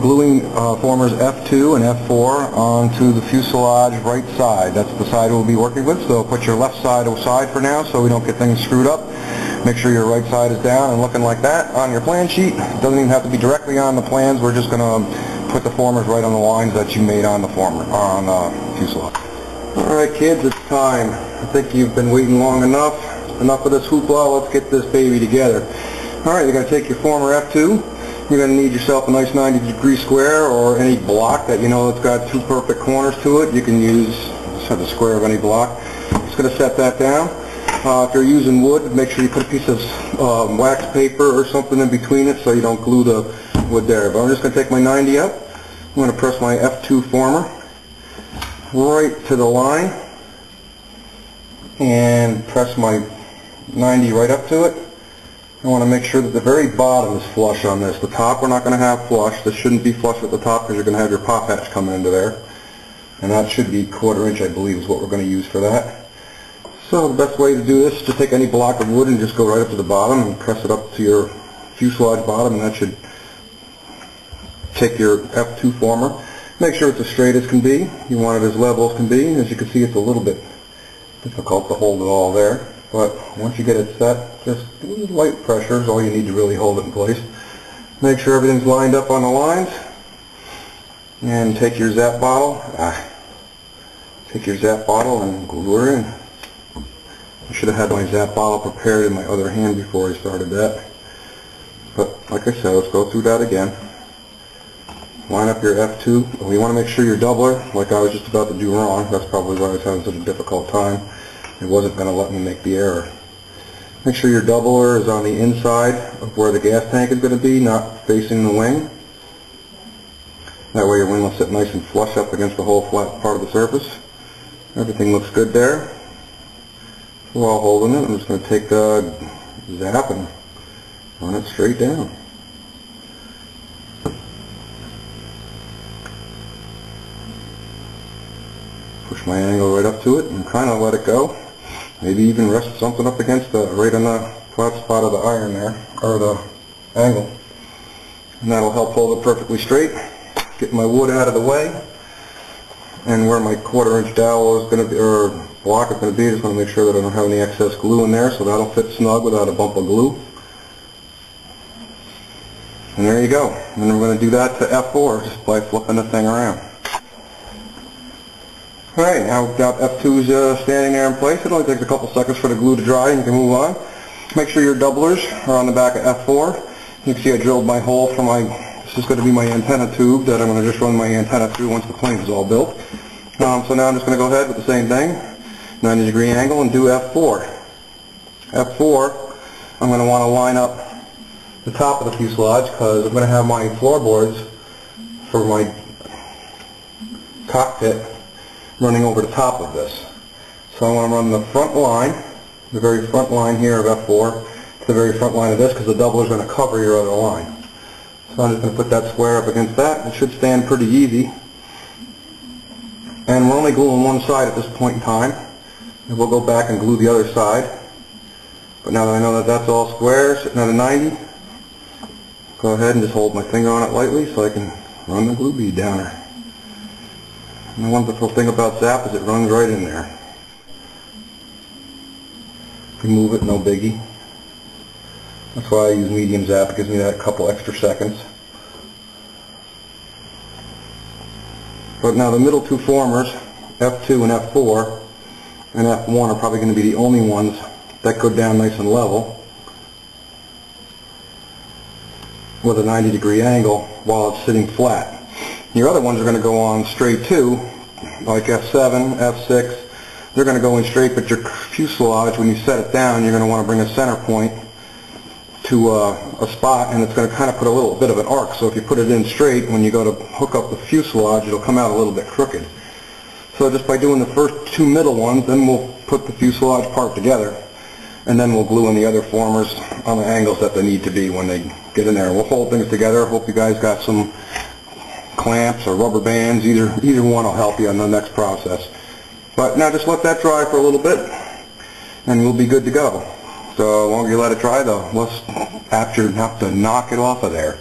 Gluing formers F2 and F4 onto the fuselage right side. That's the side we'll be working with, so put your left side aside for now so we don't get things screwed up. Make sure your right side is down and looking like that on your plan sheet. It doesn't even have to be directly on the plans. We're just going to put the formers right on the lines that you made on the fuselage. Alright kids, it's time. I think you've been waiting long enough. Enough of this hoopla, let's get this baby together. Alright, you're going to take your former F2. You're going to need yourself a nice 90-degree square or any block that you know that's got two perfect corners to it. You can use just the square of any block. Just going to set that down. If you're using wood, make sure you put a piece of wax paper or something in between it so you don't glue the wood there. But I'm just going to take my 90 up. I'm going to press my F2 former right to the line and press my 90 right up to it. I want to make sure that the very bottom is flush on this. The top we're not going to have flush. This shouldn't be flush at the top because you're going to have your pop hatch coming into there. And that should be 1/4 inch, I believe, is what we're going to use for that. So the best way to do this is to take any block of wood and just go right up to the bottom and press it up to your fuselage bottom, and that should take your F2 former. Make sure it's as straight as can be. You want it as level as can be. As you can see, it's a little bit difficult to hold it all there. But once you get it set, just light pressure is all you need to really hold it in place. Make sure everything's lined up on the lines. And take your zap bottle. Take your zap bottle and glue her in. I should have had my zap bottle prepared in my other hand before I started that. But like I said, let's go through that again. Line up your F2. You want to make sure your doubler, like I was just about to do wrong. That's probably why I was having such a difficult time. It wasn't going to let me make the error. Make sure your doubler is on the inside of where the gas tank is going to be, not facing the wing. That way your wing will sit nice and flush up against the whole flat part of the surface. Everything looks good there. While holding it, I'm just going to take the zap and run it straight down. Push my angle right up to it and kind of let it go. Maybe even rest something up against right on the flat spot of the iron there, or the angle. And that'll help hold it perfectly straight. Get my wood out of the way. And where my 1/4 inch dowel is going to be, or block is going to be, just want to make sure that I don't have any excess glue in there, so that'll fit snug without a bump of glue. And there you go. And we're going to do that to F4 just by flipping the thing around. Alright, now we've got F2s standing there in place. It only takes a couple seconds for the glue to dry and you can move on. Make sure your doublers are on the back of F4. You can see I drilled my hole for my, this is going to be my antenna tube that I'm going to just run my antenna through once the plane is all built. So now I'm just going to go ahead with the same thing, 90-degree angle, and do F4. F4, I'm going to want to line up the top of the fuselage because I'm going to have my floorboards for my cockpit running over the top of this. So I want to run the front line, the very front line here of F4 to the very front line of this because the doubler is going to cover your other line. So I'm just going to put that square up against that. It should stand pretty easy. And we're only gluing one side at this point in time. And we'll go back and glue the other side. But now that I know that that's all square, sitting at a 90, go ahead and just hold my finger on it lightly so I can run the glue bead down her. And the wonderful thing about zap is it runs right in there. Remove it, no biggie. That's why I use medium zap. It gives me that couple extra seconds. But now the middle two formers, F2 and F4, and F1 are probably going to be the only ones that go down nice and level with a 90-degree angle while it's sitting flat. Your other ones are going to go on straight too, like F7, F6. They're going to go in straight, but your fuselage, when you set it down, you're going to want to bring a center point to a spot, and it's going to kind of put a little bit of an arc. So if you put it in straight, when you go to hook up the fuselage, it'll come out a little bit crooked. So just by doing the first two middle ones, then we'll put the fuselage part together, and then we'll glue in the other formers on the angles that they need to be when they get in there. We'll hold things together. Hope you guys got some clamps or rubber bands. Either one will help you on the next process. But now just let that dry for a little bit and we'll be good to go. So the longer you let it dry, the less apt you have to knock it off of there.